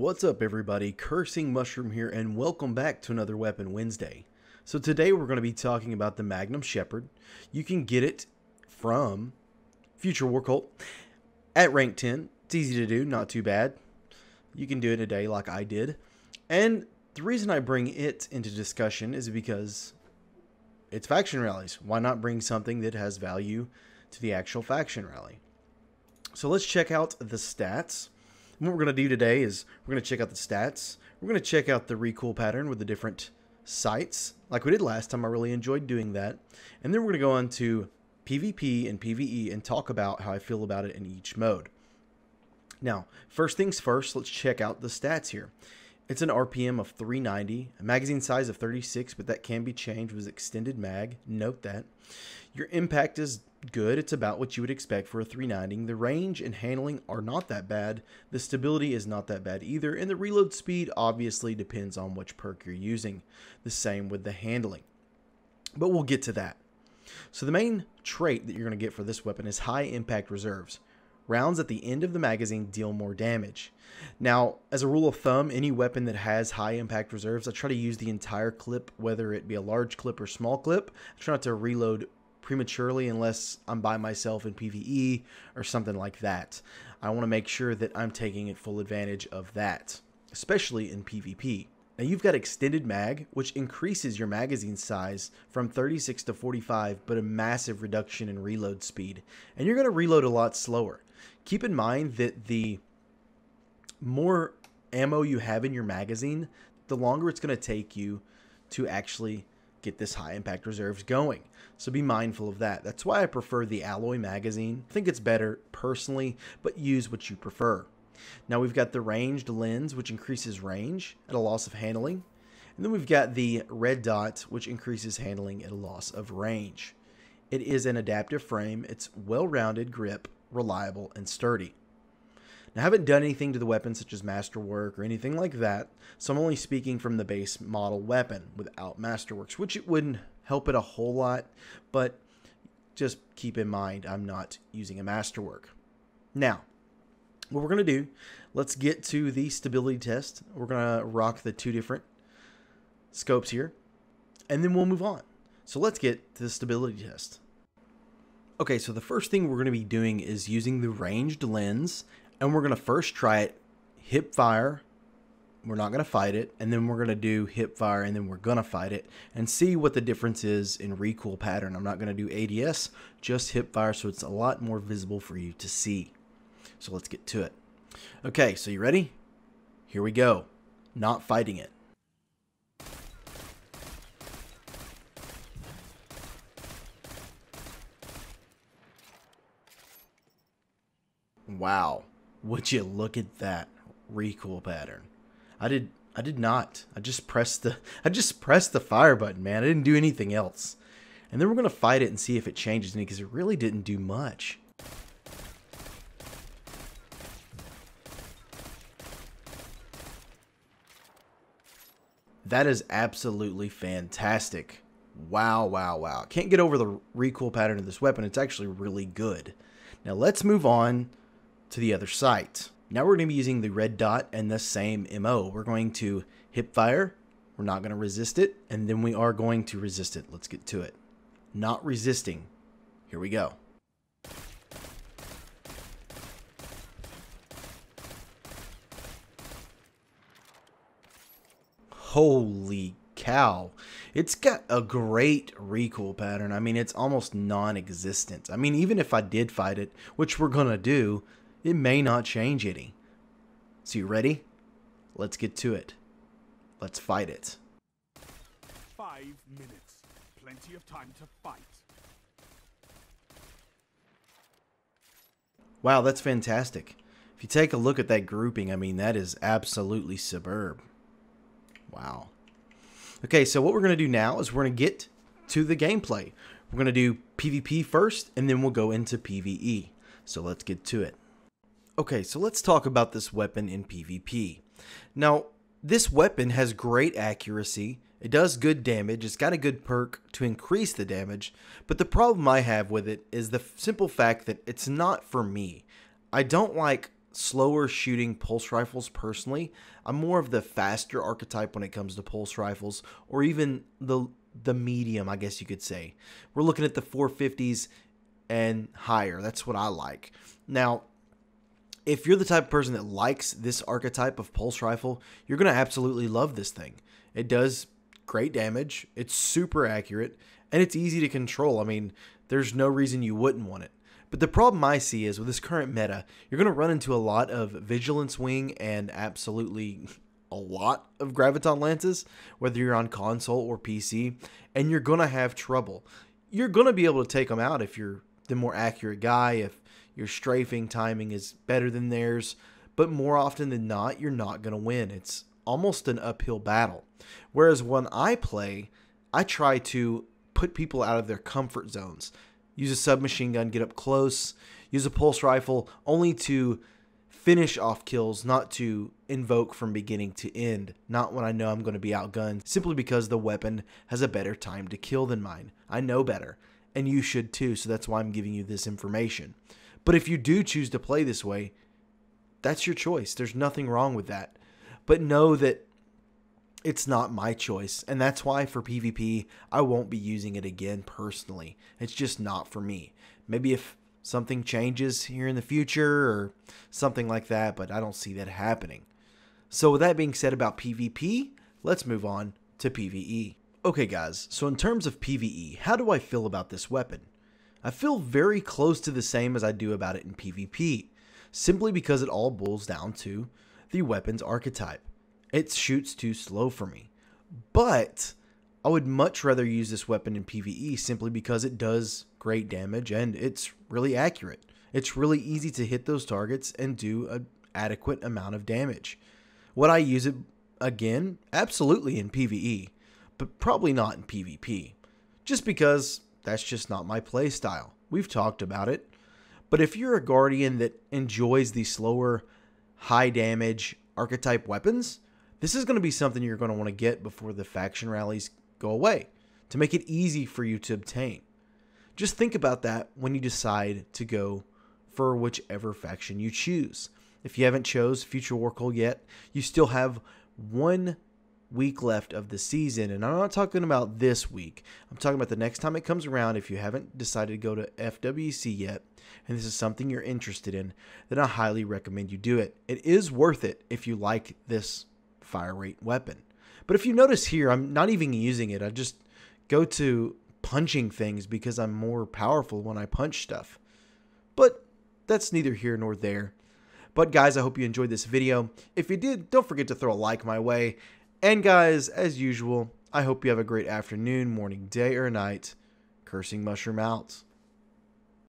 What's up everybody, Cursing Mushroom here, and welcome back to another Weapon Wednesday. So today we're going to be talking about the Magnum Shepherd. You can get it from Future War Cult at rank 10. It's easy to do, not too bad. You can do it in a day like I did. And the reason I bring it into discussion is because it's faction rallies. Why not bring something that has value to the actual faction rally? So let's check out the stats. And what we're going to do today is we're going to check out the stats. We're going to check out the recoil pattern with the different sights like we did last time. I really enjoyed doing that. And then we're going to go on to PvP and PvE and talk about how I feel about it in each mode. Now, first things first, let's check out the stats here. It's an RPM of 390, a magazine size of 36, but that can be changed with extended mag. Note that. Your impact is good. It's about what you would expect for a 390. The range and handling are not that bad. The stability is not that bad either. And the reload speed obviously depends on which perk you're using. The same with the handling. But we'll get to that. So the main trait that you're going to get for this weapon is high impact reserves. Rounds at the end of the magazine deal more damage. Now, as a rule of thumb, any weapon that has high impact reserves, I try to use the entire clip, whether it be a large clip or small clip. I try not to reload prematurely unless I'm by myself in PvE or something like that. I want to make sure that I'm taking full advantage of that, especially in PvP. Now you've got extended mag, which increases your magazine size from 36 to 45, but a massive reduction in reload speed. And you're going to reload a lot slower. Keep in mind that the more ammo you have in your magazine, the longer it's going to take you to actually get this high impact reserves going. So be mindful of that. That's why I prefer the alloy magazine. I think it's better personally, but use what you prefer. Now we've got the ranged lens, which increases range at a loss of handling. And then we've got the red dot, which increases handling at a loss of range. It is an adaptive frame. It's well-rounded grip, reliable, and sturdy. Now, I haven't done anything to the weapon such as masterwork or anything like that, so I'm only speaking from the base model weapon without masterworks, which it wouldn't help it a whole lot, but just keep in mind I'm not using a masterwork. Now, what we're going to do, let's get to the stability test. We're going to rock the two different scopes here, and then we'll move on. So let's get to the stability test. Okay, so the first thing we're going to be doing is using the ranged lens, and we're going to first try it hip fire. We're not going to fight it, and then we're going to do hip fire, and then we're going to fight it and see what the difference is in recoil pattern. I'm not going to do ADS, just hip fire, so it's a lot more visible for you to see. So let's get to it. Okay, so you ready? Here we go. Not fighting it. Wow, would you look at that recoil pattern? I did not. I just pressed the fire button, man. I didn't do anything else. And then we're gonna fight it and see if it changes any, because it really didn't do much. That is absolutely fantastic. Wow, wow, wow. Can't get over the recoil pattern of this weapon. It's actually really good. Now let's move on to the other sight. Now we're going to be using the red dot and the same MO. We're going to hip fire. We're not going to resist it. And then we are going to resist it. Let's get to it. Not resisting. Here we go. Holy cow. It's got a great recoil pattern. I mean, it's almost non-existent. I mean, even if I did fight it, which we're going to do, it may not change any. So you ready? Let's get to it. Let's fight it. 5 minutes. Plenty of time to fight. Wow, that's fantastic. If you take a look at that grouping, I mean, that is absolutely superb. Wow. Okay, so what we're going to do now is we're going to get to the gameplay. We're going to do PvP first, and then we'll go into PvE. So let's get to it. Okay, so let's talk about this weapon in PvP. Now, this weapon has great accuracy. It does good damage. It's got a good perk to increase the damage. But the problem I have with it is the simple fact that it's not for me. I don't like slower shooting pulse rifles personally. I'm more of the faster archetype when it comes to pulse rifles, or even the medium, I guess you could say. We're looking at the 450s and higher. That's what I like. Now, if you're the type of person that likes this archetype of pulse rifle, you're going to absolutely love this thing. It does great damage, it's super accurate, and it's easy to control. I mean, there's no reason you wouldn't want it. But the problem I see is with this current meta, you're going to run into a lot of Vigilance Wing and absolutely a lot of Graviton Lances, whether you're on console or PC, and you're going to have trouble. You're going to be able to take them out if you're the more accurate guy, if your strafing timing is better than theirs, but more often than not, you're not going to win. It's almost an uphill battle. Whereas when I play, I try to put people out of their comfort zones. Use a submachine gun, get up close, use a pulse rifle, only to finish off kills, not to invoke from beginning to end. Not when I know I'm going to be outgunned, simply because the weapon has a better time to kill than mine. I know better, and you should too, so that's why I'm giving you this information. But if you do choose to play this way, that's your choice. There's nothing wrong with that. But know that it's not my choice, and that's why for PvP, I won't be using it again personally. It's just not for me. Maybe if something changes here in the future or something like that, but I don't see that happening. So with that being said about PvP, let's move on to PvE. Okay guys, so in terms of PvE, how do I feel about this weapon? I feel very close to the same as I do about it in PvP, simply because it all boils down to the weapon's archetype. It shoots too slow for me. But I would much rather use this weapon in PvE simply because it does great damage and it's really accurate. It's really easy to hit those targets and do an adequate amount of damage. Would I use it again? Absolutely in PvE, but probably not in PvP. Just because that's just not my play style. We've talked about it. But if you're a Guardian that enjoys the slower, high damage archetype weapons, this is going to be something you're going to want to get before the faction rallies go away, to make it easy for you to obtain. Just think about that when you decide to go for whichever faction you choose. If you haven't chose Future War Cult yet, you still have 1 week left of the season, and I'm not talking about this week. I'm talking about the next time it comes around. If you haven't decided to go to FWC yet, and this is something you're interested in, then I highly recommend you do it. It is worth it if you like this fire rate weapon. But if you notice here, I'm not even using it. I just go to punching things because I'm more powerful when I punch stuff. But that's neither here nor there. But guys, I hope you enjoyed this video. If you did, don't forget to throw a like my way. And guys, as usual, I hope you have a great afternoon, morning, day, or night. Cursing Mushroom out.